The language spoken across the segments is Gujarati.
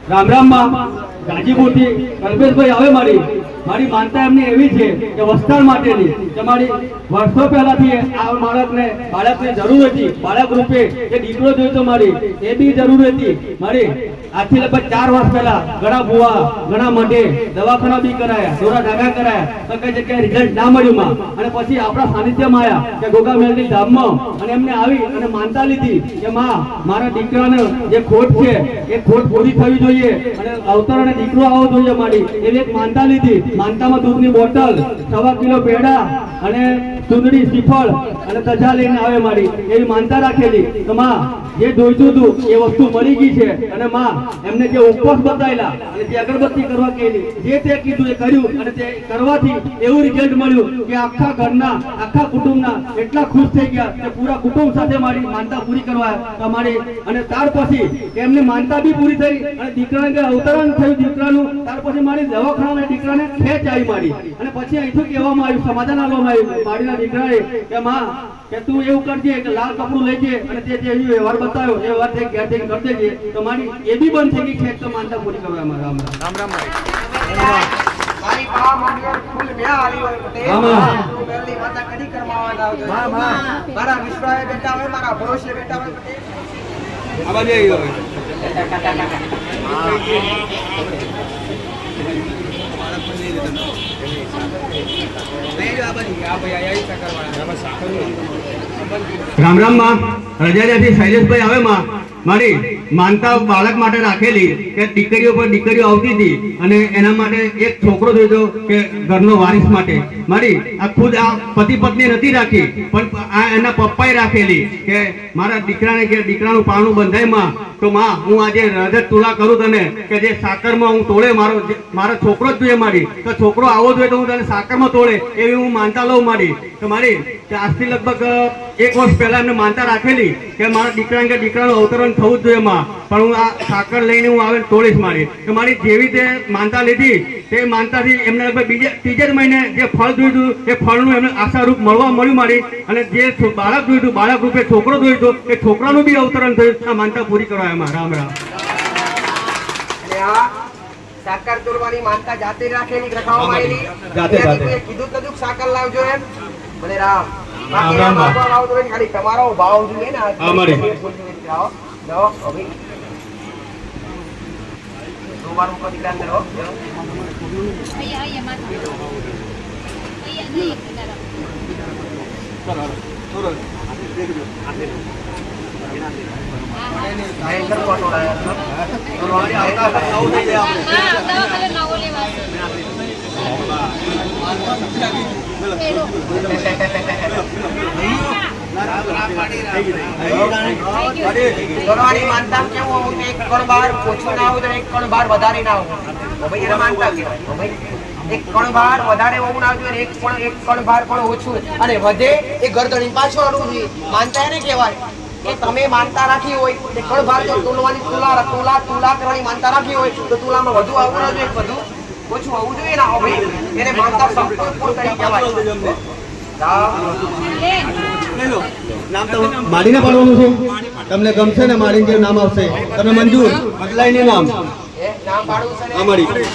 રામ રામ માં ગાજીપુરથી કલ્પેશભાઈ આવે મારી માનતા એમની એવી છે કે વસ્તાર માટેની કે મારી વર્ષો પહેલાથી આ બાળકને જરૂર હતી, બાળક રૂપે એ દીકરો જોઈતો મારી એ બી જરૂર હતી મારી। આજથી લગભગ 4 વર્ષ પહેલા ઘણા ભુવા ઘણા મઢે દવાખાના બી કરાયા, દોરા ડાઘા કરાયા, તો કઈ જગ્યાએ રિઝલ્ટ ના મળ્યું માં। અને પછી આપણા સાનિધ્યમાં આવ્યા કે ગોગા મેલડી ધામમાં અને એમને આવી અને માનતા લીધી કે માં મારા દીકરાને જે ખોટ છે એ ખોટ પૂરી થવી જોઈએ અને અવતાર અને દીકરો આવવો જોઈએ મારી એવી એક માનતા લીધી। માનતામાં દૂધની બોટલ, 1.25 કિલો પેડા અને ચૂંદડી, શ્રીફળ અને ધજા લઈને આવે મારી એવી માનતા રાખેલી। તો માં જે જોઈતું હતું એ વસ્તુ મળી ગઈ છે અને માં એમને જે ઉપવાસ બતાવેલા અને જે અગરબત્તી કરવા કહેલી જે તે કીધું એ કર્યું અને તે કરવાથી એવું રિઝલ્ટ મળ્યું કે આખા ઘરના આખા કુટુંબના એટલા ખુશ થઈ ગયા કે પૂરા કુટુંબ સાથે મારી માનતા પૂરી કરવા તમારી। અને ત્યાર પછી એમને માનતા બી પૂરી થઈ અને દીકરાને અવતરણ થયું દીકરાનું। ત્યાર પછી મારી દવાખાના દીકરાને ખેંચ આવી મારી અને પછી અહીંથી કહેવામાં આવ્યું, સમાધાન આપવામાં આવ્યું મારીના દીકરાએ કે માં કે તું એવું કરજે કે લાલ કપડું લેજે અને તે જે વ્યવહાર બતાવ્યો એ વ્યવહાર તે ઘેર જઈને કરી દેજે। તો મારી એ બી બંધ થઈ ગઈ ખેંચ તો માનતા પૂરી કરવા માં। રામ રામ રામ મારી પા મંગળ ફૂલ મ્યા આલી હોય તે તું મેલની માતા કદી કરમાવા જાવ છો મારા વિશ્વાએ બેટા હોય મારા ભરોસે બેટા હોય આવા જઈ ગયો રામ રામ માં રજાથી શૈલેષભાઈ આવે માં મારી માનતા બાળક માટે રાખેલી કે દીકરીઓ પર દીકરીઓ આવતી હતી અને એના માટે એક છોકરો જોઈતો કે ઘરનો વારિસ માટે મારી આ ખુદ આ પતિ પત્ની નથી રાખી પણ આ એના પપ્પાએ રાખેલી કે મારા દીકરાને કે દીકરાનું પારણું બંધાય માં તો માં હું આજે રજત તુલા કરું તને કે જે સાકરમાં હું તોડે મારો છોકરો જ જોઈએ મારી તો છોકરો આવો જોઈએ તો હું તને સાકરમાં તોડે એવી હું માનતા લઉં મારી। તો મારી આજથી લગભગ 1 વર્ષ પહેલા એમને માનતા રાખેલી કે મારા દીકરાને કે દીકરાનું અવતરણ થવું જ જોઈએ માં પણ હું આ સાકર લઈને હું આવે તોડીશ મારી। તો મારી જેવી તે માનતા લીધી તે માનતાથી એમને લગભગ ત્રીજે જ મહિને જે ફળ જોઈતું એ ફળનું એમને આશારૂપ મળ્યું મારી અને જે બાળક જોઈતું બાળક રૂપે છોકરો જોઈતો એ છોકરાનું બી અવતરણ થયું આ માનતા પૂરી કરવા એમાં। રામ રામ સાકર તોડવાની માનતા જાતે રાખેલી રખાવવામાં આવેલી જાતે કીધું કદું સાકર લાવજો એમ ભલે રામ ખાલી તમારો ભાવ જોઈએ ને માનતા કેવું હોવું એક કણ બાર ઓછું ના આવું એક કણ બાર વધારે ના આવું ભાઈ એને માનતા કહેવાય। એક કણ બાર વધારે હોવું ના આવતું એક કણ બાર પણ ઓછું અને વધે એ ગરદણી પાછું અડવું જોઈએ માનતા એને કહેવાય કે તમે માનતા રાખી હોય કે કણ બાર જો તોલવાની તુલા કરવાની માનતા રાખી હોય તો તુલામાં વધુ આવવું ના જોઈએ વધુ ઓછું હોવું જોઈએ ના ભાઈ એને માનતા સંપૂર્ણ તરીકે કહેવાય। નામ તો માડીને પાડવાનું છે તમને ગમશે ને માડીને જે નામ આવશે તમે મંજૂર બદલાઈને નામ પાડવું છે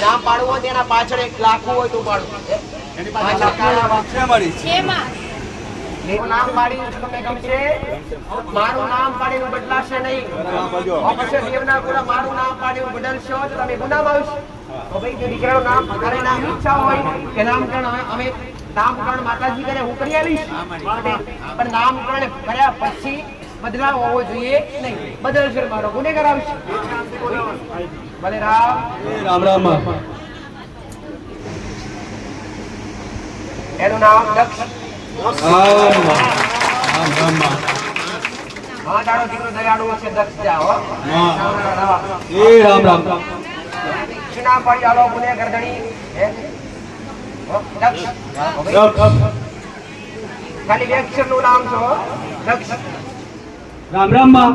નામ પાડવું હોય તેના પાછળ એક લાખું હોય તો પાડવું નામ પાડી તમને ગમશે મારું નામ પાડીને બદલાશે નહીં દેવના ગુના મારું નામ પાડીને બદલશો તો તમે ગુનામાં આવશો તો ભાઈ જો દીકરાનું નામ અરે નામ ઈચ્છા હોય કે નામકરણ અમે નામકરણ માતાજી કરે હું કરી આવીશ પણ નામકરણ કર્યા પછી બદલાવ હોવો જોઈએ નહીં બદલશે મારો ગુનેગાર આવશે ભલે રામ રામ રામ એનું નામ દક્ષ હા તારો દીકરો દયાળુ હશે દક્ષ જાઓ રામ રામ નામ પડી આલો ગુનેગાર ધણી ખાલી બે અક્ષર નું નામ છો દક્ષ રામ રામ માં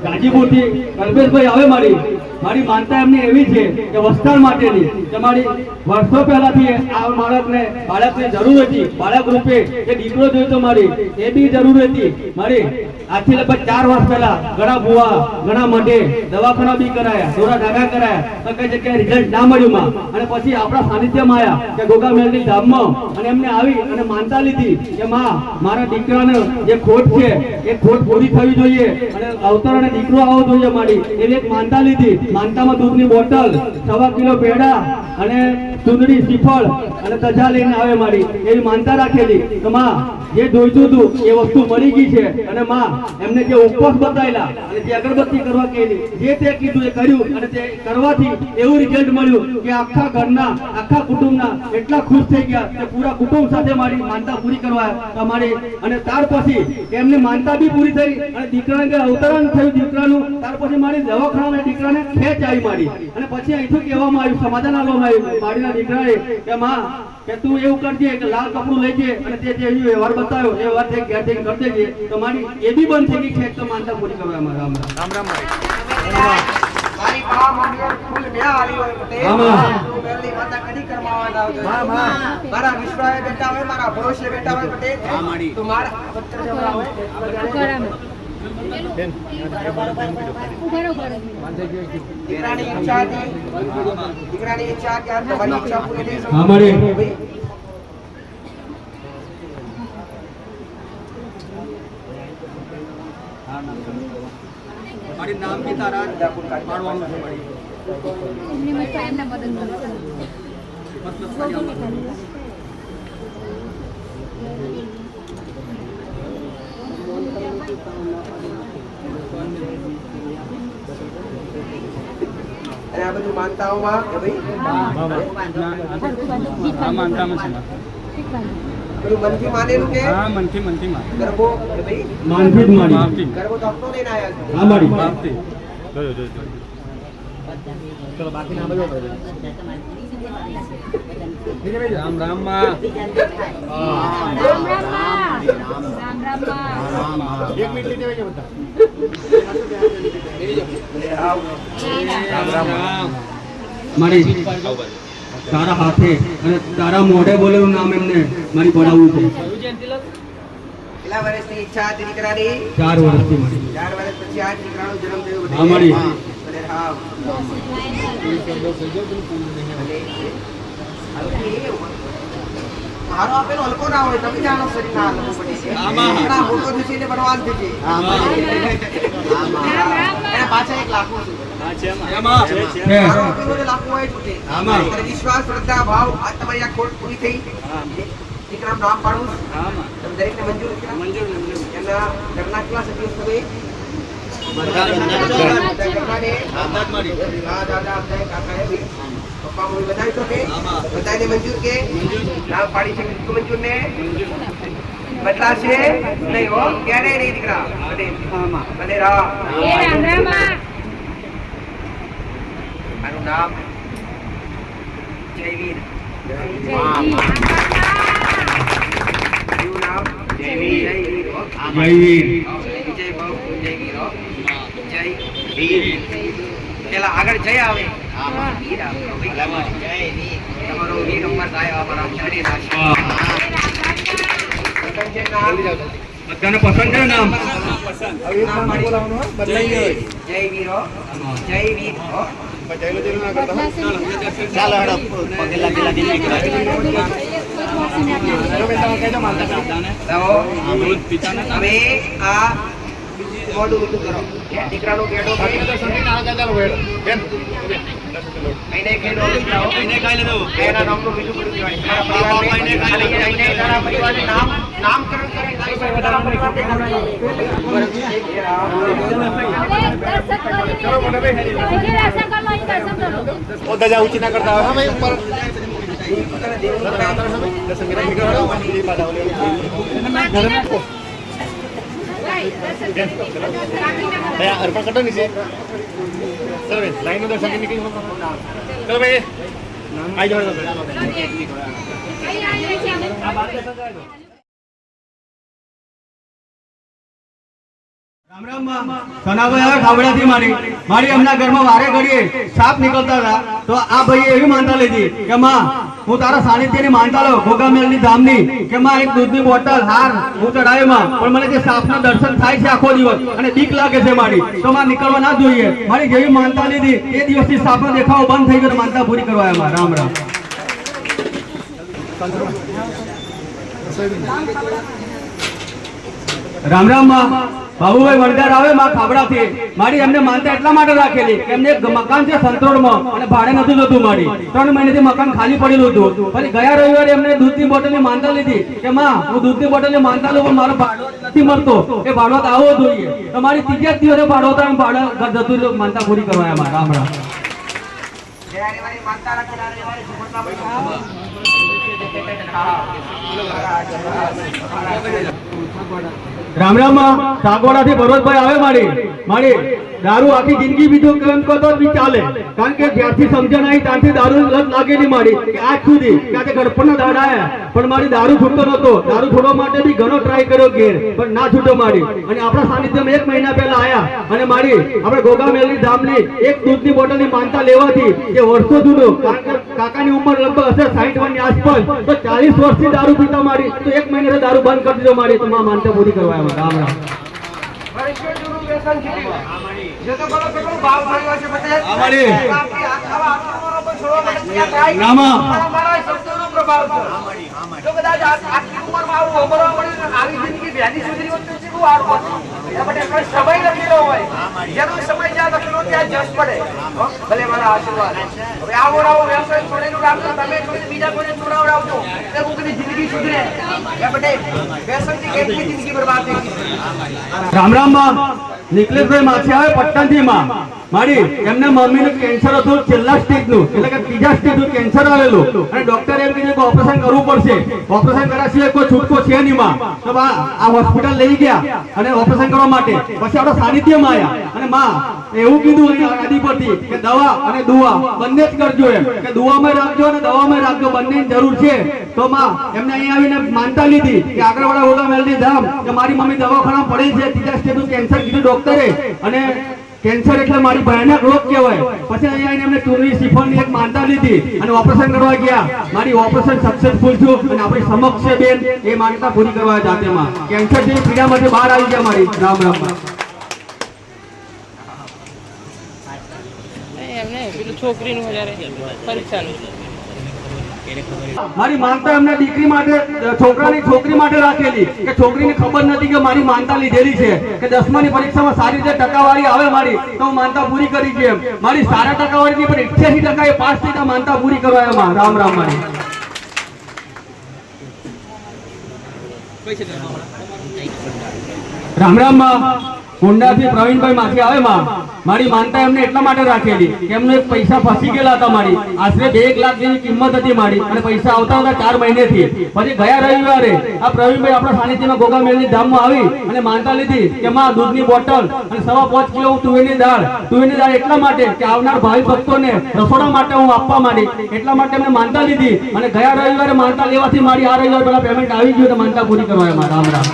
ગાજીપુરથી કલ્પેશભાઈ આવે મારી માનતા એમની એવી છે કે વસ્તાર માટેની તમારી વર્ષો પહેલાથી આ બાળકને જરૂર હતી, બાળક રૂપે એ દીકરો જોઈતો મારી એ બી જરૂર હતી મારી. આજથી લગભગ 4 વર્ષ પહેલા ઘણા ભુવા ઘણા મઢે દવાખાના બી કરાયા, દોરા ધાગા કરાયા, તો કઈ જગ્યાએ રિઝલ્ટ ના મળ્યું માં. અને પછી આપણા સાનિધ્યમાં આવ્યા કે ગોગા મેલડી ધામમાં, અને એમને આવી અને માનતા લીધી કે માં મારા દીકરાને જે ખોટ છે એ ખોટ પૂરી થવી જોઈએ અને અવતાર અને દીકરો આવવો જોઈએ મારી. એવી એક માનતા લીધી. માનતામાં દૂધની બોટલ, 1.25 કિલો પેડા અને ચૂંદડી, શ્રીફળ અને ધજા લઈને આવે મારી. એવી માનતા રાખેલી તો માં જે જોઈતું હતું એ વસ્તુ મળી ગઈ છે. અને માં એમને જે ઉપવાસ બતાવેલા અને જે અગરબત્તી કરવા કહેલી, જે તે કીધું એ કર્યું અને તે કરવાથી એવું રિઝલ્ટ મળ્યું કે આખા ઘરના આખા કુટુંબના એટલા ખુશ થઈ ગયા કે પૂરા કુટુંબ સાથે મારી માનતા પૂરી કરવા અમારી. અને ત્યાર પછી એમની માનતા બી પૂરી થઈ અને દીકરાને અવતરણ થયું દીકરાનું. ત્યાર પછી મારી દવાખાનામાં દીકરાને ખેંચ આવી મારી. અને પછી અહીંથી કહેવામાં આવ્યું, સમાધાન આપવામાં આવ્યું મારીના દીકરાએ કે માં કે તું એવું કરજે કે લાલ કપડું લઈ જઈએ અને તે જે વ્યવહાર બતાવ્યો એ વાત ઘેર જઈને કરી દેજે. તો મારી એ બી બંધ થઈ ગઈ ખેંચ તો માનતા પૂરી કરવા રામ રામ. મારી બા મમ્મીએ ફૂલ ન્યા આલી હોય પટેલ. તું મેલની માતા કદી કરમાવાના આવજો. મારા વિશ્વાએ બેટા હોય, મારા ભરોસે બેટા હોય પટેલ. તું મારા પત્ર જમરા હોય દીકરાની ઈચ્છા હતી, દીકરાની ઈચ્છા કે આ તમારી ઈચ્છા પૂરી થઈ શકે. મારી નામ બી તારા પાડવાનું છે મારી. અને આ બધું માનતાઓમાં કે ભાઈ પેલું મનથી માનેલું કે મનથી ગરબો કે ભાઈ માનથી જ મારી. ગરબો તો આપનો લઈને આયા છે. હા મારી. ચલો બાકી ના બધો રામ રામ માં. એક મિનિટ લીધી હોય બધા. રામ રામ મારી તારા હાથે અને તારા મોઢે બોલેલું નામ એમને મારી પડાવવું છે. કેટલા વર્ષની ઈચ્છા હતી દીકરાની? 4 વર્ષથી મારી. 4 વર્ષ પછી આ દીકરાનો જન્મ થયો. હા મારી. અને હા મારો આપેલો હલકો ના હોય, તમે જાણો શરીર ના હલકો પડી છે. એના મોટો થશે એટલે બળવાન થશે. એના પાછળ એક લાખો છે. મારો આપેલો જે લાખો હોય છે. અને વિશ્વાસ, શ્રદ્ધા, ભાવ આ તમારી આ ખોટ પૂરી થઈ. દીકરાનું નામ પાડવું તમે દરેકને મંજૂર કર્યા? એમના ઘરના કેટલા સભ્યો તમે? પપ્પા મમ્મી બધાય છો કે બધાને મંજૂર કે નામ પાડી છે? મંજૂર ને બદલાશે નહીં હો, ક્યારે નહીં દીકરા. ભલે રામ. મારું નામ જયવીર. મારું નામ જયવીર. જયવીર. વિજય બહુ જયવીર હો. જયવીર. પેલા આગળ જય આવે. વીર આવે. તમારો વીર અમર થાય અમારા શરીર બધાને પસંદ છે નામ? જય વીર હો. જય વીર હો. ચાલો હેડો પગે લાગેલા દિન હવે આ મોઢું ઊંધું કરો. દીકરાનો ગેડો એના નામનું બીજું બધું કહેવાય. તારા પરિવારને તારા પરિવારને નામકરણ કરે. ધજા ઊંચી ના કરતા હોય ભાઈ ઉપર અર્પણ કરતો નીચે. ચલો ભાઈ લાઈન નું દર્શન નીકળી. ચલો ભાઈ આવી જાઓ. રામ રામ માં સનાભાઈ આવે ખાવડાથી મારી એમના ઘરમાં વારે ઘડીએ સાપ નીકળતા હતા તો આ ભાઈએ એવી માનતા લીધી કે માં હું તારા સાનિધ્યની માનતા લઉં ગોગામેલની ધામની કે માં એક દૂધની બોટલ હાર હું ચડાવે માં પણ મને જે સાપના દર્શન થાય છે આખો દિવસ અને બીક લાગે છે મારી તો માં નીકળવા ના જોઈએ મારી જેવી માનતા લીધી એ દિવસથી સાપનો દેખાવો બંધ થઈ ગયો માનતા પૂરી કરવા એમાં રામ રામ રામ રામ માં બાબુભાઈ વણકર આવે માં ખાવડાથી મારી એમને માનતા એટલા માટે રાખેલી કે એમને એક મકાન છે સંતોડમાં અને ભાડે નતું જતું મારી 3 મહિનાથી મકાન ખાલી પડેલું હતું પછી ગયા રવિવારે એમને દૂધની બોટલની માનતા લીધી કે માં હું દૂધની બોટલની માનતા લઉં પણ મારો ભાડો નથી મળતો એ ભાડો તો આવવો જોઈએ તો મારી ત્રીજા દિવસે ભાડો હતા ભાડો ઘર જતું રહ્યું માનતા પૂરી કરવા એમાં રામ રામ રામ રામ સાગવાડાથી ભરતભાઈ આવે મારી દારૂ આખી જિંદગી બીજું કેમ કરતો બી ચાલે કારણ કે જ્યારથી સમજણ આવી ત્યારથી દારૂ લત લાગેલી મારી કે આજ સુધી કે આજે ગળપણના દાડા આયા પણ મારી દારૂ છૂટતો નતો દારૂ છોડવા માટે બી ઘણો ટ્રાય કર્યો ઘેર પણ ના છૂટો મારી અને આપણા સાનિધ્યમાં 1 મહિના પહેલા આયા અને મારી આપણે ગોગામેલની ધામની એક દૂધની બોટલની માનતા લેવાથી જે વર્ષો જૂનો કારણ કે કાકાની ઉંમર લગભગ હશે 60 વર્ષની આસપાસ તો 40 વર્ષથી દારૂ પીતા મારી તો 1 મહિને દારૂ બંધ કરી દીધો મારી તો માં માનતા પૂરી કરવા એમાં રામ રામ જે તો બોલો કેટલો ભાવ ભર્યો છે બતાય અમારી આપણી આખા આત્માનો પર છોડવા માટે તૈયાર થાય નામા અમારા શબ્દોનો પ્રભાવ છે જો કદાચ આટલી ઉંમરમાં આવું હોબળવા મળ્યું ને આવી જિંદગી વ્યાધી સુધરી વખતે છે બહુ આરું હતું એના માટે કોઈ સમય લખેલો હોય જેનો સમય જ્યાં લખેલો ત્યાં જશ પડે ભલે મારા આશીર્વાદ હવે આવો રાવો વ્યવસાય છોડેલું રાખતા તમે છોડી બીજા કોઈને છોડાવડાવજો તે કોઈની જિંદગી સુધરે એ બટે વ્યસનથી કેટલી જિંદગી બરબાદ થઈ ગઈ રામ રામ માં નિકલેશભાઈ માછી આવે પટ્ટણથી માં મારી એમને મમ્મીનું કેન્સર હતું છેલ્લા સ્ટેજનું એટલે કે ત્રીજા સ્ટેજનું કેન્સર આવેલું અને ડોક્ટરે એમ કીધું કે ઓપરેશન કરવું પડશે ઓપરેશન કર્યા સિવાય કોઈ છૂટકો છે નહીં માં તો આ હોસ્પિટલ લઈ ગયા અને ઓપરેશન કરવા માટે પછી આપણા સાનિધ્યમાં આવ્યા અને માં એવું કીધું આદિ પરથી કે દવા અને દુઆ બંને જ કરજો એમ કે દુઆમાં રાખજો અને દવામાં રાખજો બંનેની જરૂર છે તો માં એમને અહીંયા આવીને માનતા લીધી કે આગળવાળા ગોગામેલની ધામ કે મારી મમ્મી દવાખાના પડે છે ત્રીજા સ્ટેજનું કેન્સર કીધું ડોક્ટરે અને કેન્સર એટલે મારી ભયાનક રોગ કહેવાય પછી અહીંયા આવીને એમને ચૂરણી શ્રીફળની એક માનતા લીધી અને ઓપરેશન કરવા ગયા મારી ઓપરેશન સક્સેસફુલ છું અને આપણી સમક્ષ છે બેન એ માનતા પૂરી કરવા જાતેમાં કેન્સર જેવી પીડામાંથી બહાર આવી ગયા મારી રામ રામ એમને પેલું છોકરીનું વધારે પરીક્ષાનું મારી માનતા એમને દીકરી માટે છોકરી માટે રાખેલી કે છોકરીને ખબર નથી કે મારી માનતા લીધેલી છે કે 10માની પરીક્ષામાં સારી રીતે ટકાવારી આવે મારી તો હું માનતા પૂરી કરી છે મારી સારા ટકાવારી પણ 88% એ પાસ થઈ માનતા પૂરી કરવા એમાં રામ રામ મારી રામ રામ માં કુંડાથી પ્રવીણભાઈ માથી આવે માં મારી માનતા એમને એટલા માટે રાખેલી કે એમને પૈસા ફસી ગયેલા હતા મારી આશરે 2 લાખ જેવી કિંમત હતી મારી અને પૈસા આવતા હતા 4 મહિનેથી પછી ગયા રવિવારે આ પ્રવીણભાઈ આપણા સાનિધ્યમાં ગોગામેલની ધામમાં આવી અને માનતા લીધી કે માં દૂધની બોટલ અને 5.5 કિલો તુવેરની દાળ એટલા માટે કે આવનાર ભાવિ ભક્તોને રસોડા માટે હું આપવા માંડી એટલા માટે એમને માનતા લીધી અને ગયા રવિવારે માનતા લેવાથી મારી આ રવિવારે પેલા પેમેન્ટ આવી ગયું તો માનતા પૂરી કરવા એમાં રામ રામ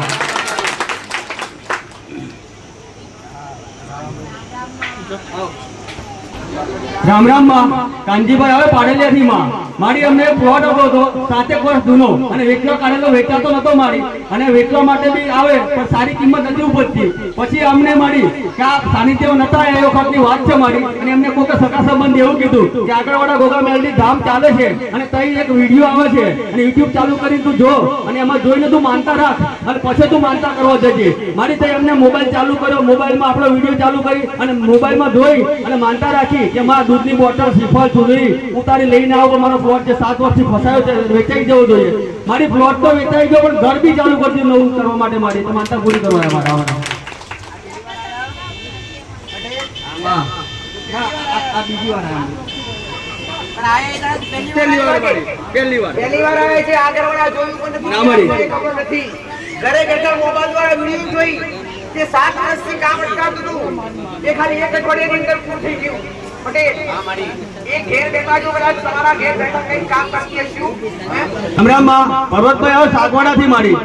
રામ રામ માં કાનજીભાઈ આવે પાડેલિયાથી માં મારી અમને પ્લોટ હતો 7 વર્ષ જૂનો અને વેચવા કાઢેલો વેચાતો નતો મારી અને વેચવા માટે બી આવે પણ સારી કિંમત નથી ઉપજતી પછી અમને મારી કે આ સાનિધ્યમાં નતા એ વખતની વાત છે મારી અને એમને કોઈ સગા સંબંધ એવું કીધું કે આગળવાળા ગોગામેલની ધામ ચાલે છે અને તઈ એક વિડીયો આવે છે અને યુટ્યુબ ચાલુ કરીને તું જો અને એમાં જોઈને તું માનતા રાખ અને પછી તું માનતા કરવા જજે મારી તઈ એમને મોબાઈલ ચાલુ કર્યો મોબાઈલમાં આપણો વિડીયો ચાલુ કરી અને મોબાઈલમાં જોઈ અને માનતા રાખી કે માં દૂધની બોટલ શ્રીફળ ચૂંદડી ઉતારી લઈને આવો મારો પ્લોટ જે 7 વર્ષથી ફસાયો છે વેચાઈ જવો જોઈએ મારી પ્લોટ તો વેચાઈ ગયો પણ ઘર બી ચાલુ કરી દીધું નવું કરવા માટે મારી તો માનતા પૂરી કરવા અમારા આ બીજી વાર પહેલી વાર આવે છે આગળવાળા જોયું પણ ના મળી. ખબર નથી ઘરે બેઠા મોબાઈલ દ્વારા વિડીયો જોઈ તે 7 વર્ષથી કામ અટકાવતું હતું એ ખાલી 1 અઠવાડિયાની અંદર પૂરું થઈ ગયું પટેલ એ ઘેર બેઠા જો કદાચ તમારા ઘેર બેઠા કઈ કામ કરતી હશું રામરામમાં પર્વતભાઈ આવે સાગવાડાથી મારી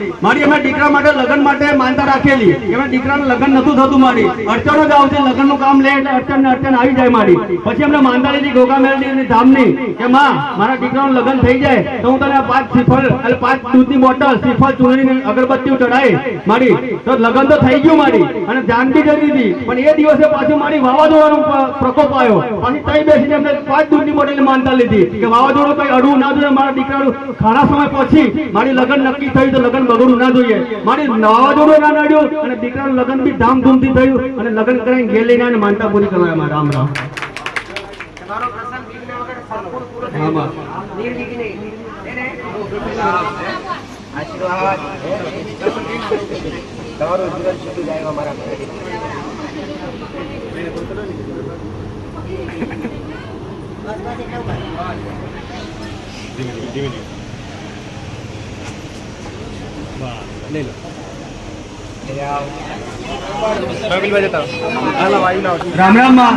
એમના દીકરા માટે લગ્ન માટે માનતા રાખેલી એમના દીકરાનું લગ્ન નતું થતું મારી અડચણો જ આવતી લગ્નનું કામ લે એટલે અડચણ આવી જાય મારી પછી એમને માનતા લીધી ગોગા મેલડી અને ધામની કે માં મારા દીકરાનું લગ્ન થઈ જાય તો હું તને 5 શ્રીફળ એટલે 5 દૂધની બોટલ શ્રીફળ ચૂંટણી અગરબત્તી ચડાય મારી તો લગ્ન તો થઈ ગયું મારી અને જાનકી જતી હતી પણ એ દિવસે પાછું મારી વાવાઝોડાનો પ્રકોપ આવ્યો પાછી તઈ બેસીને એમને 5 દૂધની બોટલ માનતા લીધી કે વાવાઝોડું કઈ અડવું ના જોઈએ મારા દીકરાનું ખાણા સમય પછી મારી લગ્ન નક્કી થયું તો લગ્ન બગડવું ના જોઈએ મારી વાવાઝોડું ના નડ્યું અને દીકરાનું લગ્ન બી ધામધૂમથી થયું અને લગ્ન કરીને ઘેર લઈને આવીને માનતા પૂરી કરવામાં રામ રામ તમારો પ્રસંગ વિઘ્ન વગર સંપૂર્ણ પૂરો હા, થયો બા. નિર્વિઘ્ને એને આશીર્વાદ તમારું જીવન સુખી જાય અમારા રામ રામ માં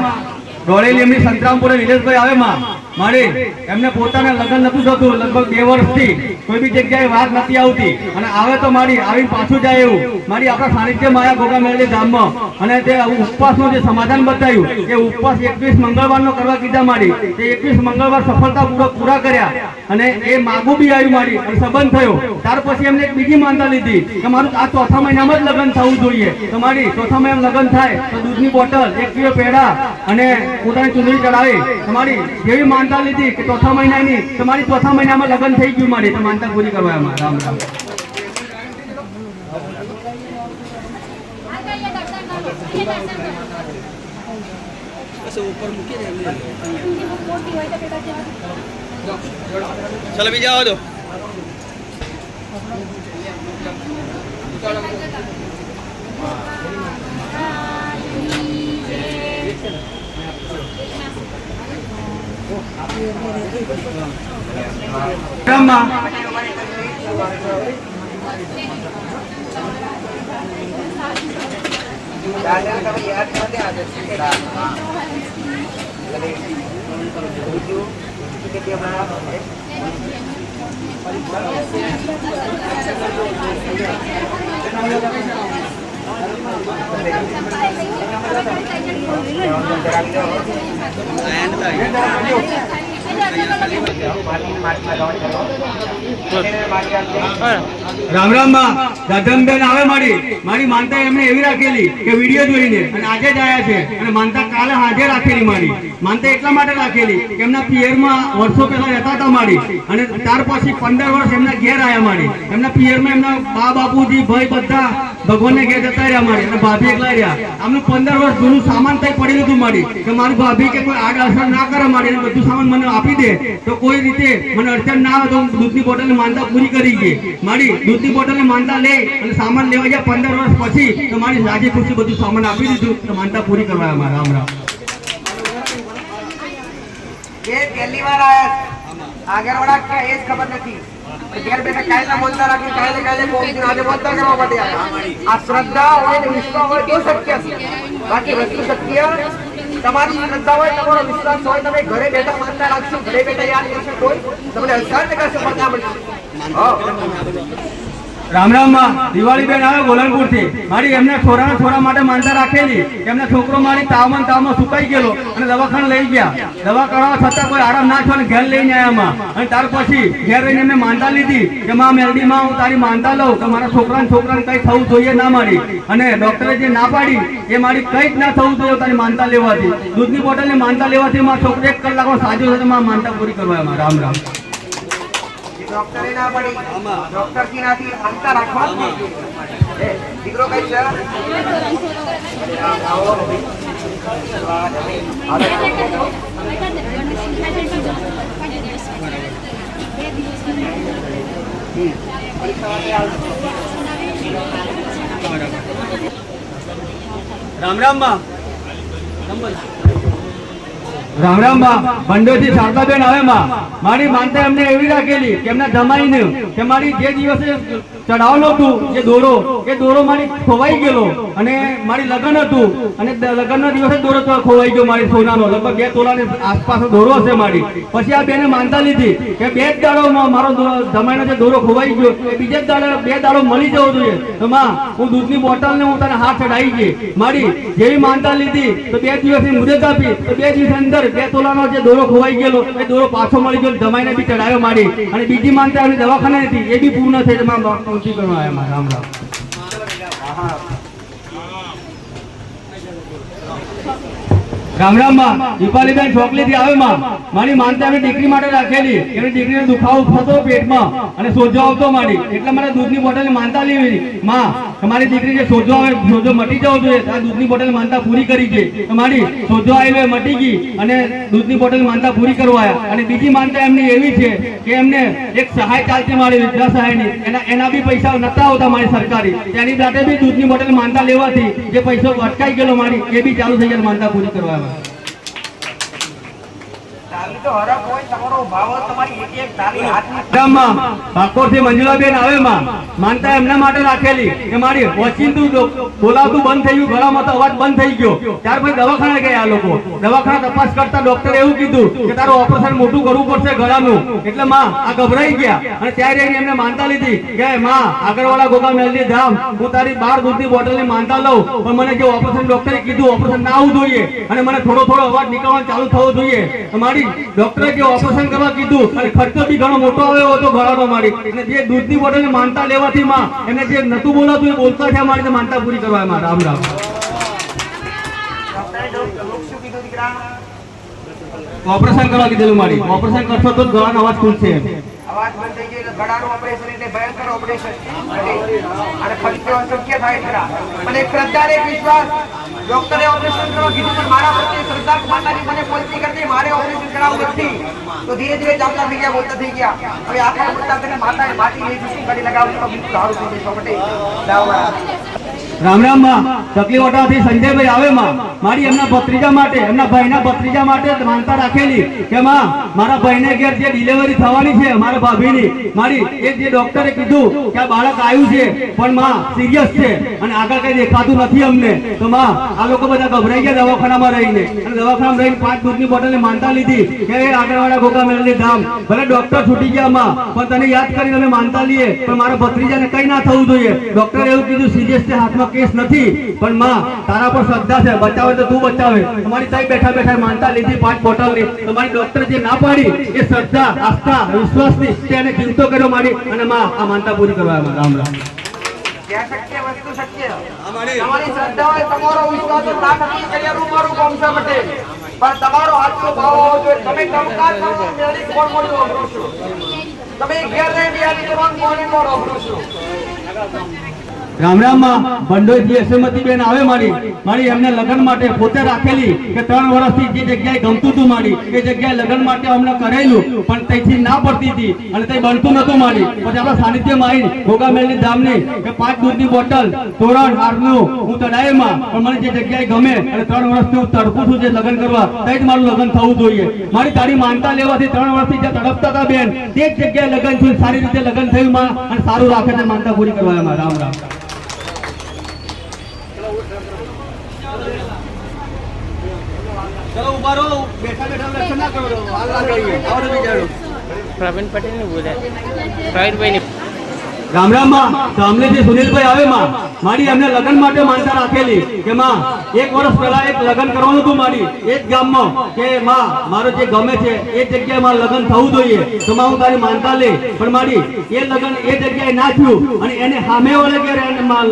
દોડેલી એમની સંતરામપુરે વિલેશભાઈ આવે માં મારી એમને પોતાના લગ્ન નતું થતું લગભગ 2 વર્ષથી કોઈ બી જગ્યાએ વાત નથી આવતી અને આવે તો મારી આવીને પાછું જાય એવું મારી આપણા સાનિધ્યમાં આયા ગોગા મેલડી ધામમાં અને તે ઉપવાસનું જે સમાધાન બતાવ્યું એ ઉપવાસ 21 મંગળવારનો કરવા કીધા મારી તે 21 મંગળવાર સફળતાપૂર્વક પૂરા કર્યા અને એ માગું બી આવ્યું મારી અને સંબંધ થયો ત્યાર પછી એમને એક બીજી માનતા લીધી કે મારું આ ચોથા મહિનામાં જ લગ્ન થવું જોઈએ તો મારી ચોથા મહિનામાં લગ્ન થાય તો દૂધની બોટલ 1 કિલો પેડા અને પોતાની ચૂંદડી ચડાવે તમારી જેવી માનતા લીધી કે ચોથા મહિનાની તમારી ચોથા મહિનામાં લગ્ન થઈ ગયું મારી તો માનતા પૂરી કરવામાં રામ રામ ચલો બીજા આવો તો દાદા તમે યાદ નથી આજે કે રામ રામ માં દાદમબેન આવે મારી માનતા એમને એવી રાખેલી કે વિડીયો જોઈને અને આજે જ આયા છે અને માનતા કાલે હાજર રાખેલી મારી માનતા એટલા માટે રાખેલી કે એમના પિયરમાં વર્ષો પહેલા રહેતા હતા મારી અને ત્યાર પછી 15 વર્ષ એમના ઘેર આવ્યા મારી એમના પિયરમાં એમના બા બાપુજી ભાઈ બધા ભગવાનને ઘેર જતા રહ્યા મારી અને ભાભી એકલા રહ્યા આમનું 15 વર્ષ જૂનું સામાન તઈ પડેલું હતું મારી કે મારી ભાભી કે કોઈ આડ અસર ના કરે મારી અને બધું સામાન મને આપી દે તો કોઈ રીતે મને અડચણ ના આવે તો હું દૂધની બોટલની માનતા પૂરી કરી ગઈ મારી દૂધની બોટલની માનતા લે અને સામાન લેવા ગયા 15 વર્ષ પછી તો મારી રાજી ખુશી બધું સામાન આપી દીધું તો માનતા પૂરી કરવા રામ રામ ये पहली बार आया आगे वाला क्या एज खबर नहीं ઘેર બેઠા કાયદા બોલતા રાખી કાયદે કોમ દિન આજે બોલતા કરવા પડે આ શ્રદ્ધા હોય ને વિશ્વાસ હોય તો શક્ય છે બાકી વસ્તુ શક્ય તમારી શ્રદ્ધા હોય તમારો વિશ્વાસ હોય તમે ઘરે બેઠા માનતા રાખશો ઘરે બેઠા યાદ કરશો કોઈ તમને 1000% સફળતા મળશે રામ રામ માં દિવાળી બેન આવે ગોલનપુર થી મારી એમને છોરા માટે માનતા રાખેલી એમનો છોકરો મારી તાવમાં સુકાઈ ગયેલો અને દવાખાને લઈ ગયા દવા કરાવવા છતાં કોઈ આરામ ના થયો અને ઘેર લઈને આવ્યા અને ત્યાર પછી ઘેર રહીને એમને માનતા લીધી કે માં મેલડી માં હું તારી માનતા લઉં તો મારા છોકરાને કઈ થવું જોઈએ ના મારી અને ડોક્ટરે જે ના પાડી એ મારી કઈ જ ના થવું જોઈએ તારી માનતા લેવાથી દૂધની બોટલની માનતા લેવાથી મારા છોકરો 1 કલાકમાં સાજો થશે માનતા પૂરી કરવા રામ રામ ડોક્ટરે ના પડી ડોક્ટર કી નાથી અંતર રાખવા દીકરો કઈ છે રામ રામ માં રામ રામ માં ભંડોથી શારદાબેન આવે માં મારી માનતા એમને એવી રાખેલી કે એમના જમાઈને કે મારી જે દિવસે ચડાવવાનું હતું જે દોરો, એ દોરો મારી ખોવાઈ ગયેલો અને મારી લગ્ન હતું અને લગ્નના દિવસે દોરો તો ખોવાઈ ગયો મારી સોનાનો, લગભગ 2 તોલાની આસપાસ દોરો હશે મારી. પછી આ બેને માનતા લીધી કે 2 જ દાડોમાં મારો જમાઈનો જે દોરો ખોવાઈ ગયો એ બીજે જ દાડે 2 દાડો મળી જવો જોઈએ. તો માં હું દૂધની બોટલને હું તને હાથ ચડાવી ગઈ મારી. જેવી માનતા લીધી તો 2 દિવસની મુદત આપી તો 2 દિવસ અંદર 2 તોલાનો જે દોરો ખોવાઈ ગયેલો એ દોરો પાછો મળી ગયો, જમાઈને બી ચડાવ્યો મારી. અને બીજી માનતા એની દવાખાને હતી એ બી પૂર્ણ થઈ. પૂર્તિ કરવા આવ્યા મારા. રામ રામ. રામ રામ માં. દીપાલીબેન ચોકલી થી આવે માં. મારી માનતા એમની દીકરી માટે રાખેલી. એમની દીકરીને દુખાવો થતો પેટમાં અને સોજો આવતો મારી, એટલે મને દૂધની બોટલ માનતા લેવી માં. તમારી દીકરી જે સોજો આવે સોજો મટી જવો જોઈએ, આ દૂધની બોટલ માનતા પૂરી કરી છે. તમારી સોજો આવેલો એ મટી ગઈ અને દૂધની બોટલ માનતા પૂરી કરવાયા. અને બીજી માનતા એમની એવી છે કે એમને એક સહાય ચાલતી મારી વિદ્યા સહાયની, એના બી પૈસા નતા આવતા મારી સરકારી, તેની માટે બી દૂધની બોટલ માનતા લેવાથી જે પૈસો અટકાઈ ગયેલો મારી એ બી ચાલુ થઈ જાય માનતા પૂરી કરવા. મંજુલાબેન આવે માં. માનતા એમના માટે રાખેલી કે મારી ઓચિંતું બોલાવતું બંધ થઈ ગયું, ગળામાં તો અવાજ બંધ થઈ ગયો. ત્યાર પછી દવાખાને ગયા આ લોકો. દવાખાના તપાસ કરતા ડોક્ટરે એવું કીધું કે તારું ઓપરેશન મોટું કરવું પડશે ગળાનું. એટલે માં આ ગભરાઈ ગયા અને ત્યારે એમને માનતા લીધી કે માં આગળવાળા ગોગા મેલડી ધામ હું તારી 12 દૂધની બોટલની માનતા લઉં, પણ મને જે ઓપરેશન ડોક્ટરે કીધું ઓપરેશન ના આવવું જોઈએ અને મને થોડો અવાજ નીકળવાનો ચાલુ થવો જોઈએ. મારી ડોક્ટરે જે ઓપરેશન કરવા કીધું અને ખર્ચો બી ઘણો મોટો આવ્યો હતો ગળાનો મારી. અને જે દૂધની બોટલની માનતા લેવાથી માં એમને જે નતું બોલાતું એ બોલતા થયા મારી માનતા પૂરી કરવા માં. રામ રામ. ઓપરેશન કરવા કીધેલું મારી. ઓપરેશન કરશો તો ગળાનો અવાજ ખુલશે. અવાજ બંધ થઈ ગયો એટલે ગળાનું ઓપરેશન એટલે ભયંકર ઓપરેશન અને ખર્ચો અશક્ય થાય ખરા. પણ એક શ્રદ્ધા ને એક વિશ્વાસ. ડોક્ટરે ઓપરેશન કરવા કીધું પણ મારા પ્રત્યે શ્રદ્ધા માતાજી મને બોલતી કરતી મારે ઓપરેશન કરાવવું નથી. તો ધીરે ધીરે ચાલતા થઈ ગયા, બોલતા થઈ ગયા. હવે આખા બોલતા કરીને માતાએ માટી લઈ ગાડી લગાવું તો બીજું સારું થઈ જશે માટે રામ રામ માં. ચકલી ઓટાથી સંજયભાઈ આવે માં. મારી એમના ભત્રીજા માટે, એમના ભાઈના ભત્રીજા માટે માનતા રાખેલી કે માં મારા ભાઈને ઘેર જે ડિલિવરી થવાની છે મારા ભાભીની મારી, એ જે ડોક્ટરે કીધું કે આ બાળક આવ્યું છે પણ માં સિરિયસ છે અને આગળ કઈ દેખાતું નથી અમને. તો માં આ લોકો બધા ગભરાઈ ગયા દવાખાનામાં રહીને અને દવાખાનામાં રહીને 5 દૂધની બોટલની માનતા લીધી કે આગળવાળા ગોગા મેલડી ધામ ભલે ડોક્ટર છૂટી ગયા માં પણ તને યાદ કરીને અમે માનતા લઈએ પણ મારા ભત્રીજાને કઈ ના થવું જોઈએ. ડોક્ટરે એવું કીધું સિરિયસ છે, હાથમાં કેસ નથી, પણ માં તારા પર શ્રદ્ધા છે, બચાવે તો તું બચાવે. તમારી તઈ બેઠા બેઠા માનતા લીધી 5 બોટલની. તમારી ડોક્ટર જે ના પાડી એ શ્રદ્ધા આસ્થા વિશ્વાસની તેને જીવતો કર્યો મારી અને માં આ માનતા પૂરી કરવા. રામ રામ. જ્યાં શક્ય વસ્તુ શક્ય. તમારી શ્રદ્ધા હોય, તમારો વિશ્વાસ હોય, ના થકી કર્યાનું મારું કામ છે બટે. પણ તમારો હાથનો ભાવ હોવો જોઈએ. તમે કામકાજ કરો મેળી કોણ મોડું અઘરું છું. તમે ઘેર રહી બિયારી કરવાનું મોડી મોડ અઘરું છું. રામ રામ માં. ભંડોઈ યશોમતીબેન આવે મારી એમને લગ્ન માટે પોતે રાખેલી કે 3 વર્ષથી જે જગ્યાએ ગમતું હતું મારી એ જગ્યાએ લગ્ન માટે અમને કરેલું પણ ત્યાંથી ના પડતી હતી અને તે બનતું નતું મારી. પછી આપણા સાનિધ્યમાં આવી ગોગા મેલની ધામની કે 5 દૂધની બોટલ તોરણ હારનું હું ચડાયેમાં પણ મને જે જગ્યાએ ગમે અને 3 વર્ષથી હું તડપું છું જે લગ્ન કરવા ત્યાં જ મારું લગ્ન થવું જોઈએ. મારી તારી માનતા લેવાથી 3 વર્ષથી જે તડપતા હતા બેન તે જ જગ્યાએ લગ્ન થયું, સારી રીતે લગ્ન થયું માં અને સારું રાખે છે માનતા પૂરી કરવા. રામ રામ. ચલો ઉભા રહો, બેઠા બેઠા દર્શન ના કરો, હાલ લાગે આવડે બિચારો. પ્રવીણ પટેલ ને બોલ્યા પ્રવીણભાઈ ને. રામ રામ માં. સામનેથી સુનિલભાઈ આવે માં. મારી એમને લગ્ન માટે માનતા રાખેલી કે માં 1 વર્ષ પહેલા એક લગ્ન કરવાનું હતું મારી એ જ ગામમાં કે માં મારો જે ગમે છે એ જગ્યાએ મારું લગ્ન થવું જોઈએ. તો માં હું તારી માનતા લે પણ મારી એ લગ્ન એ જગ્યાએ ના થયું અને એને સામે વાળે કે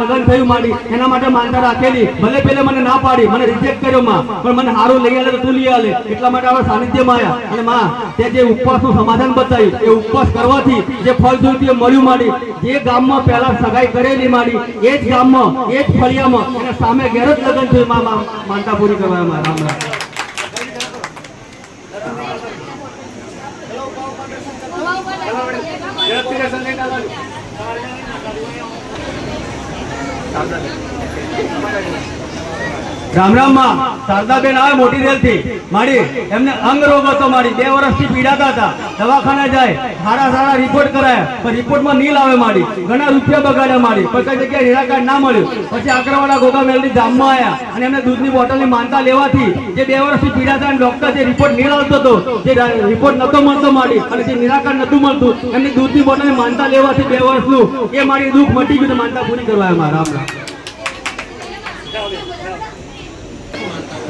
લગ્ન થયું મારી એના માટે માનતા રાખેલી. ભલે પેલે મને ના પાડી, મને રિજેક્ટ કર્યો માં પણ મને સારું લઈ આલે તો તું લઈ આલે એટલા માટે આપણે સાનિધ્યમાં આવ્યા. અને માં તે જે ઉપવાસનું સમાધાન બતાવ્યું એ ઉપવાસ કરવાથી જે ફળ જોઈતું એ મળ્યું મારી. જે ગામમાં પહેલા સગાઈ કરેલી મારી એ જ ગામમાં એ જ ફળિયામાં એના સામે ઘેર જ લગ્ન થયું માં માનતા પૂરી કરવામાં. રામ રામ. રામરામમાં શારદાબેન આવે મોટી રેલથી માડી એમને અંગ રોગ હતો માડી 2 વર્ષથી પીડાતા હતા દવાખાને જાય સારા રિપોર્ટ કરાયા પણ રિપોર્ટમાં નીલ આવે માડી ઘણા રૂપિયા બગાડ્યા માડી પણ કઈ જગ્યાએ નિરાકરણ ના મળ્યું પછી આકરવાડા ગોગામેલની ધામમાં આવ્યા અને એમને દૂધની બોટલની માનતા લેવાથી જે 2 વર્ષથી પીડાતા અને ડોક્ટર જે રિપોર્ટ નીલ આવતો હતો જે રિપોર્ટ નતો મળતો માડી અને જે નિરાકરણ નતું મળતું એમની દૂધની બોટલની માનતા લેવાથી 2 વર્ષનું એ મારી દુઃખ મટી ગયું માનતા પૂરી કરવા આવ્યા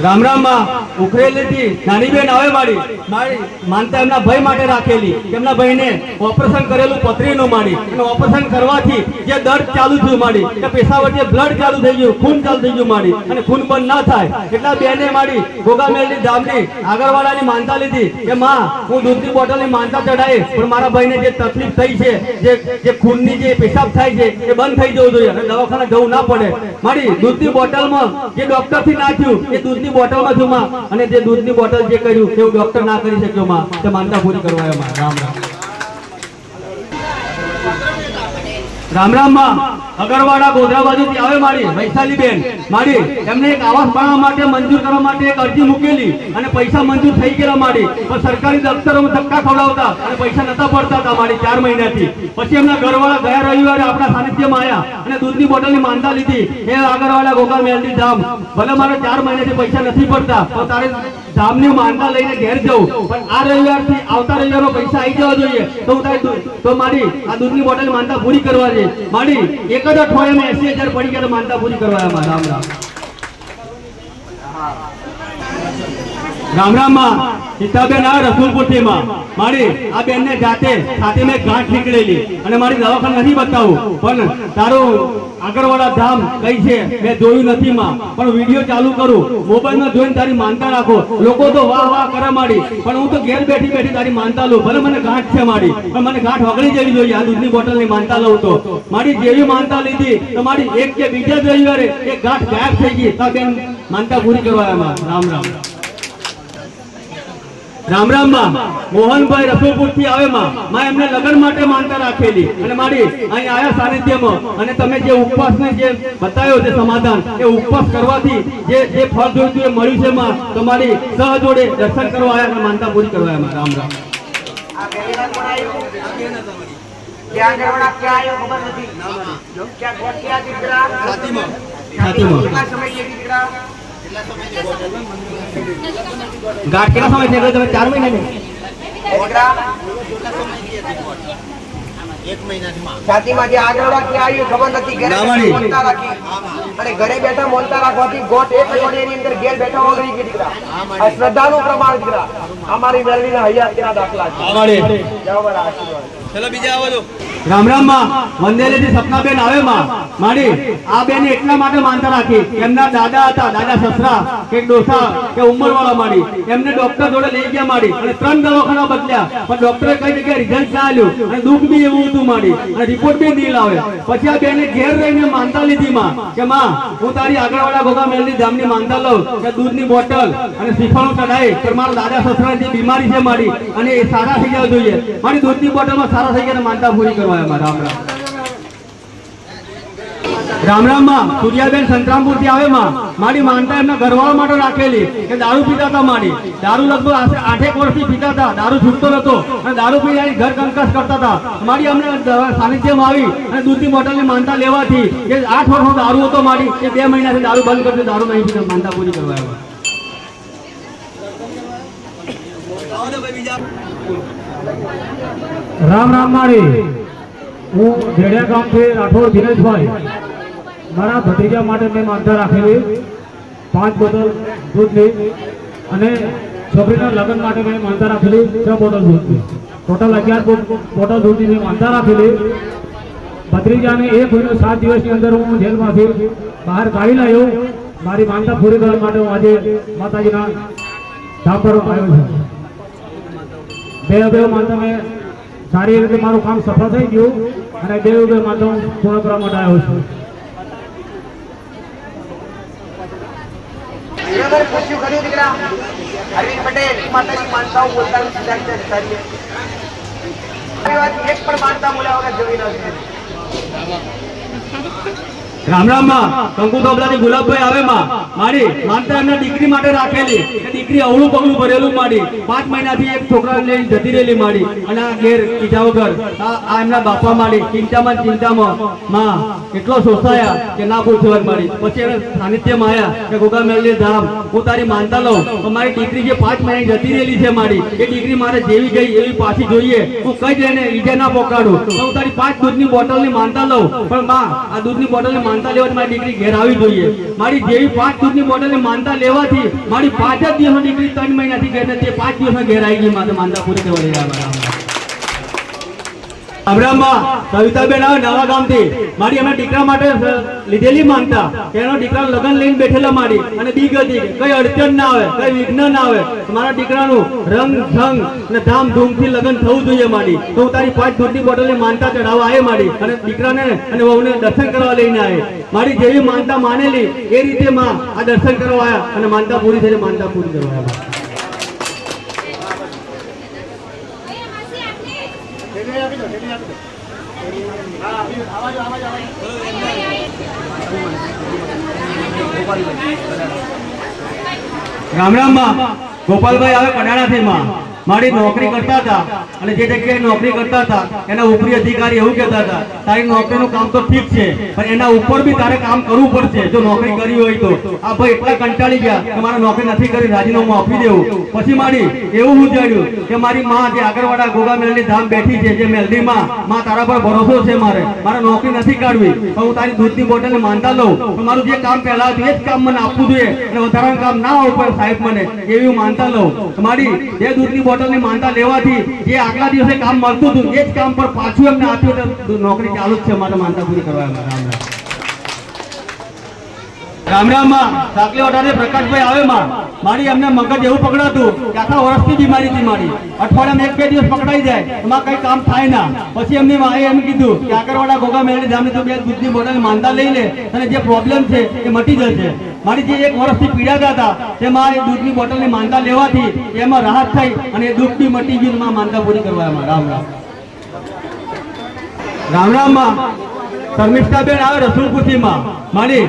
રામરામમાં ઉખરેલીથી નાની બેન આવે મારી માનતા એમના ભાઈ માટે રાખેલી એમના ભાઈને ઓપરેશન કરેલું પથરીનું માડી અને ઓપરેશન કરવાથી જે દર્દ ચાલુ થયું માડી કે પેશાબ વચ્ચે બ્લડ ચાલુ થઈ ગયું ખૂન ચાલુ થઈ ગયું માડી અને ખૂન બંધ ના થાય એટલા બેને માડી ગોગામેલની ધામની આગળવાળાની માનતા લીધી કે માં હું દૂધની બોટલની માનતા ચડાવી પણ મારા ભાઈને જે તકલીફ થઈ છે જે ખૂનની જે પેશાબ થાય છે એ બંધ થઈ જવું જોઈએ અને દવાખાને જવું ના પડે માડી દૂધની બોટલમાં જે ડોક્ટરથી નાખ્યું એ દૂધની બોટલમાં થયું માં અને જે દૂધની બોટલ જે કર્યું એવું ડોક્ટર ના કરી શક્યો માં તે માનતા પૂરી કરવા માં રામરામમાં અગરવાડા ગોધરા બાજુથી આવે મારી વૈશાલી બેન મારી એમને એક આવાસ બનાવવા માટે મંજૂર કરવા માટે એક અરજી મૂકેલી અને પૈસા મંજૂર થઈ ગયેલા મારી પણ સરકારી દફતરોમાં ધક્કા ખવડાવતા અને પૈસા નતા પડતા હતા મારી 4 મહિનાથી પછી એમના ઘરવાળા ગયા રવિવારે આપણા સાનિધ્યમાં આવ્યા અને દૂધની બોટલની માનતા લીધી એ આગળવાડા ગોગામેલની ધામ ભલે મારે 4 મહિનાથી પૈસા નથી પડતા તો તારે ધામની માનતા લઈને ઘેર જવું પણ આ રવિવારથી આવતા રવિવારનો પૈસા આવી જવા જોઈએ તો મારી આ દૂધની બોટલ માનતા પૂરી કરવા છે મારી એક જ અઠવાડિયામાં 80,000 પડી ગયા તો માનતા પૂરી કરવા રામરામમાં સીતાબેન આવે રસુલપુરથી મારી આ બેનને જાતે સાથે મેં ગાંઠ નીકળેલી અને મારી દવાખાને નથી બતાવું પણ તારું આગળવાળા ધામ કઈ છે મેં જોયું નથી માં પણ વિડીયો ચાલુ કરું મોબાઈલમાં જોઈને તારી માનતા રાખો લોકો તો વાહ કરે માડી પણ હું તો ઘેર બેઠી તારી માનતા લઉં ભલે મને ગાંઠ છે માડી પણ મને ગાંઠ વગડી જવી જોઈએ આ દૂધની બોટલની માનતા લઉં તો મારી જેવી માનતા લીધી તો મારી એક કે બીજા જ રવિવારે એક ગાંઠ ગાયબ થઈ ગઈ તો બેન માનતા પૂરી કરવા રામરામમાં મોહનભાઈ રસોલપુરથી આવે માં એમને લગ્ન માટે માનતા રાખેલી અને મારી અહીં આયા સાનિધ્યમાં અને તમે જે ઉપવાસને જે બતાવ્યો છે સમાધાન એ ઉપવાસ કરવાથી જે ફળ જોઈતું એ મળ્યું છે માં તમારી સહ જોડે દર્શન કરવા આવ્યા અને માનતા પૂરી કરવા આવ્યા રામ આ બેલેના કોણ આવ્યું ક્યાં ગરવડા ક્યાં આવ્યો ખબર નથી ક્યાં ગોટ ક્યાં દીકરા છાતીમાં કેટલા સમય છે દીકરા ગાંઠ કેટલા સમય છે તમે 4 મહિના ને છાતીમાં જે આગળવા ક્યાં આવ્યું ખબર નથી ઘરે મોલતા રાખી અને ઘરે બેઠા મોલતા રાખવાથી ગોટ એક અઠવાડિયાની અંદર ઘેર બેઠા ઓગળી ગઈ દીકરા આ શ્રદ્ધાનું પ્રમાણ દીકરા અમારી મેળવીના હૈયાતના દાખલા છે જય બરા આશીર્વાદ ચલો બીજા આવો રામરામમાં વંદેલેથી સપનાબેન આવે માડી આ બેન એટલા માટે માનતા રાખી એમના દાદા હતા દાદા સસરા કે ડોસા કે ઉંમરવાળા માડી એમને ડોક્ટર જોડે લઈ ગયા માડી અને 3 દવાખાના બદલ્યા પણ ડોક્ટરે કઈ જગ્યાએ રિઝલ્ટ ના આવ્યું અને દુઃખ બી એવું હતું માડી અને રિપોર્ટ બી નહીં લાવે પછી આ બેને ઘેર રહીને માનતા લીધી કે હું તારી આગળવાળા ગોગામેલની ધામની માનતા લઉં કે દૂધની બોટલ અને શ્રીફળનું ચડાઈ પણ મારા દાદા સસરા જે બીમારી છે માડી અને એ સારા થઈ જવા જોઈએ મારી દૂધની બોટલમાં સારા થઈ ગયા માનતા પૂરી કરવા રામરામમાં સૂર્યાબેન સંતરામપુરથી આવે મારી માનતા એમના ઘરવાળા માટે રાખેલી કે દારૂ પીતા હતા મારી દારૂ લગભગ 8 વર્ષથી પીતા હતા દારૂ છૂટતો નતો અને દારૂ પી ઘર કંકાસ કરતા હતા મારી અમને સાનિધ્યમાં આવી અને દૂધની બોટલની માનતા લેવાથી કે 8 વર્ષનો દારૂ હતો મારી એ 2 મહિનાથી દારૂ બંધ કરતી દારૂ નહીં પીતા માનતા પૂરી કરવા રામ મારી હું જેડિયા ગામથી રાઠોડ દિનેશભાઈ મારા ભત્રીજા માટે મેં માનતા રાખેલી 5 બોટલ દૂધની અને છોકરીના લગ્ન માટે મેં માનતા રાખેલી 6 બોટલ દૂધની ટોટલ 11 બોટલ દૂધની મેં માનતા રાખેલી ભત્રીજાને 1 મહિનો 7 દિવસની અંદર હું જેલમાંથી બહાર કાઢી લાવ્યો મારી માનતા પૂરી કરવા માટે હું આજે માતાજીના ધામ પર આવ્યો છું બે માનતા મેં સારી રીતે મારું કામ સફળ થઈ ગયું અને બે માનતા હું પૂર્ણ કરવા માટે આવ્યો છું પૂછ્યું કર્યું દીકરા અરવિંદ પટેલ માતાજી માનતાઓ બોલતા સીધા એક પણ માનતા બોલ્યા વગર જોઈ નથી રામ રામ માં કંકુ તોબલાથી ગુલાબભાઈ આવે માં મારી માનતા એમના દીકરી માટે રાખેલી એ દીકરી અવળું પગલું ભરેલું માડી 5 મહિનાથી એક છોકરા લઈને જતી રહેલી માડી અને આ ઘેર કીધા વગર આ એમના બાપા માડી ચિંતામાં માં એટલો શોષાયા કે ના પૂછવા માડી પછી એને સાનિધ્યમાં આવ્યા કે ગોગા મેલડી ધામ હું તારી માનતા લઉં તો મારી દીકરી જે 5 મહિને જતી રહેલી છે માડી એ દીકરી મારે જેવી ગઈ એવી પાછી જોઈએ હું કઈ જ એને ઈજે ના પોકાડું તો હું તારી 5 દૂધની બોટલની માનતા લઉં પણ માં આ દૂધની બોટલની માનતા લેવાથી મારી દીકરી ઘેર આવી જોઈએ મારી જેવી 5 દૂધની બોટલની માનતા લેવાથી મારી 5 જ દિવસની દીકરી 3 મહિનાથી ઘેર નથી 5 દિવસમાં ઘેર આવી ગઈ માનતા પૂરી કરવા લઈ રહ્યા અબ્રામમાં સવિતાબેન આવે નવા ગામથી મારી એમના દીકરા માટે લીધેલી માનતા કે એનો દીકરા લગ્ન લઈને બેઠેલા મારી અને બીક હતી કે કઈ અડચણ ના આવે કઈ વિઘ્ન ના આવે મારા દીકરાનું રંગ ઢંગ અને ધામધૂમથી લગ્ન થવું જોઈએ મારી તો હું તારી 5 દૂધની બોટલની માનતા ચડાવવા આવે મારી અને દીકરાને અને વહુને દર્શન કરવા લઈને આવે મારી જેવી માનતા માનેલી એ રીતે માં આ દર્શન કરવા આવ્યા અને માનતા પૂરી થઈ માનતા પૂરી કરવા આવ્યા રામ રામ માં ગોપાલભાઈ આવે કડાણાથી માં મારી નોકરી કરતા હતા અને જે જગ્યાએ નોકરી કરતા હતા એના ઉપરી અધિકારી એવું કહેતા હતા તારી નોકરીનું કામ તો ઠીક છે પણ એના ઉપર બી તારે કામ કરવું પડશે જો નોકરી કરી હોય તો આ ભાઈ એટલા કંટાળી ગયા કે મારે નોકરી નથી કરી રાજીનામું આપી દેવું પછી મારી એવું વિચાર્યું કે મારી માં જે આગળવાળા ગોગા મેલડી ધામ બેઠી છે જે મેલડી માં તારા પર ભરોસો છે મારે નોકરી નથી કાઢવી પણ હું તારી દૂધની બોટલને માનતા લઉં તો મારું જે કામ પહેલા હતું એ જ કામ મને આપવું જોઈએ અને વધારાનું કામ ના આવવું પડે સાહેબ મને એવી હું માનતા લઉં મારી જે દૂધની બોટલની માનતા લેવાથી જે આગલા દિવસે કામ મળતું હતું એ જ કામ પર પાછું એમને આપ્યું તો નોકરી ચાલુ જ છે મારે માનતા પૂરી કરવા રામ રામ માં સાકલી ઓઢાને પ્રકાશભાઈ આવે માં મારી એમને મગજ એવું પકડાતું કે આખા વર્ષથી બીમારી હતી મારી અઠવાડિયામાં 1-2 દિવસ પકડાઈ જાય એમાં કઈ કામ થાય ના પછી એમની માએ એમ કીધું કે આગળવાળા ગોગા મેલડી ધામને તો 2 દૂધની બોટલ માનતા લઈ લે અને જે પ્રોબ્લેમ છે એ મટી જશે મારી જે 1 વર્ષથી પીડાતા હતા તેમાં એ દૂધની બોટલની માનતા લેવાથી એમાં રાહત થઈ અને એ દુઃખ બી મટી ગયું માં માનતા પૂરી કરવા રામ રામ માં શર્મિષ્ઠાબેન આવે રસુલપુરથી માં મારી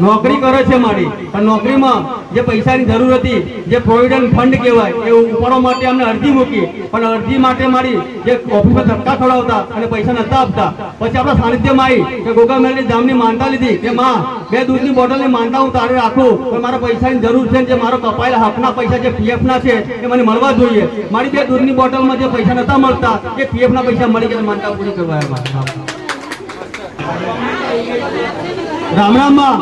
નોકરી કરે છે મારી પણ નોકરીમાં જે પૈસાની જરૂર હતી જે પ્રોવિડન્ટ ફંડ કહેવાય એ ઉપાડવા માટે અમને અરજી મૂકી પણ અરજી માટે મારી જે ઓફિસમાં ધક્કા ખવડાવતા અને પૈસા નતા આપતા પછી આપણા સાનિધ્યમાં આવી કે ગોગા મેલડી ધામની માનતા લીધી કે માં 2 દૂધની બોટલની માનતા હું તારે રાખું પણ મારા પૈસાની જરૂર છે જે મારો કપાયેલા હકના પૈસા જે પીએફના છે એ મને મળવા જોઈએ મારી 2 દૂધની બોટલમાં જે પૈસા નતા મળતા એ પીએફના પૈસા મળી ગયા માનતા પૂરી કરવા રામ રામ માં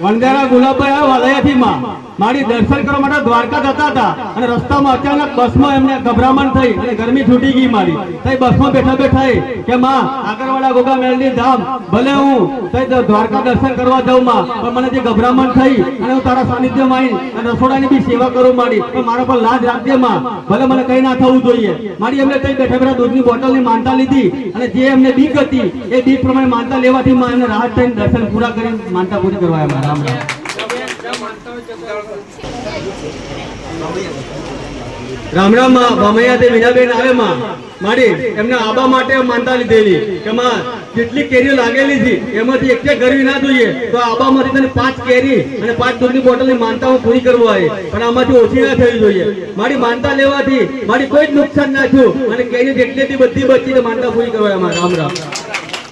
વંદેરા ગુલાબભાઈ આવે વાલૈયાથી માં મારી દર્શન કરવા માટે દ્વારકા જતા હતા અને રસ્તામાં અચાનક બસમાં એમને ગભરામણ થઈ અને ગરમી છૂટી ગઈ મારી તઈ બસમાં બેઠા કે માં આગળવાળા ગોગા મેલડી ધામ ભલે હું તઈ દ્વારકા દર્શન કરવા જાઉં માં પણ મને જે ગભરામણ થઈ અને હું તારા સાનિધ્યમાં આવી અને રસોડાની બી સેવા કરું મારી પણ મારા પર લાજ રાખજે માં ભલે મને કઈ ના થવું જોઈએ મારી એમને તઈ બેઠા દૂધની બોટલની માનતા લીધી અને જે એમને બીક હતી એ બીક પ્રમાણે માનતા લેવાથી માં એમને રાહત થઈને દર્શન પૂરા કરીને માનતા પૂરી કરવા આવ્યા રામ રામ માં ભમૈયાથી મીનાબેન આવે માં મારી એમના આબા માટે માનતા લીધેલી કે માં જેટલી કેરીઓ લાગેલી છે એમાંથી એક ગરવી ના જોઈએ તો આબામાંથી તને 5 કેરી અને 5 દૂધની બોટલની માનતા હું પૂરી કરવા આવી પણ આમાંથી ઓછી ના થવી જોઈએ મારી માનતા લેવાથી મારી કોઈ જ નુકસાન ના થયું અને કેરી જેટલી બધી બચી માનતા પૂરી કરવા રામ રામ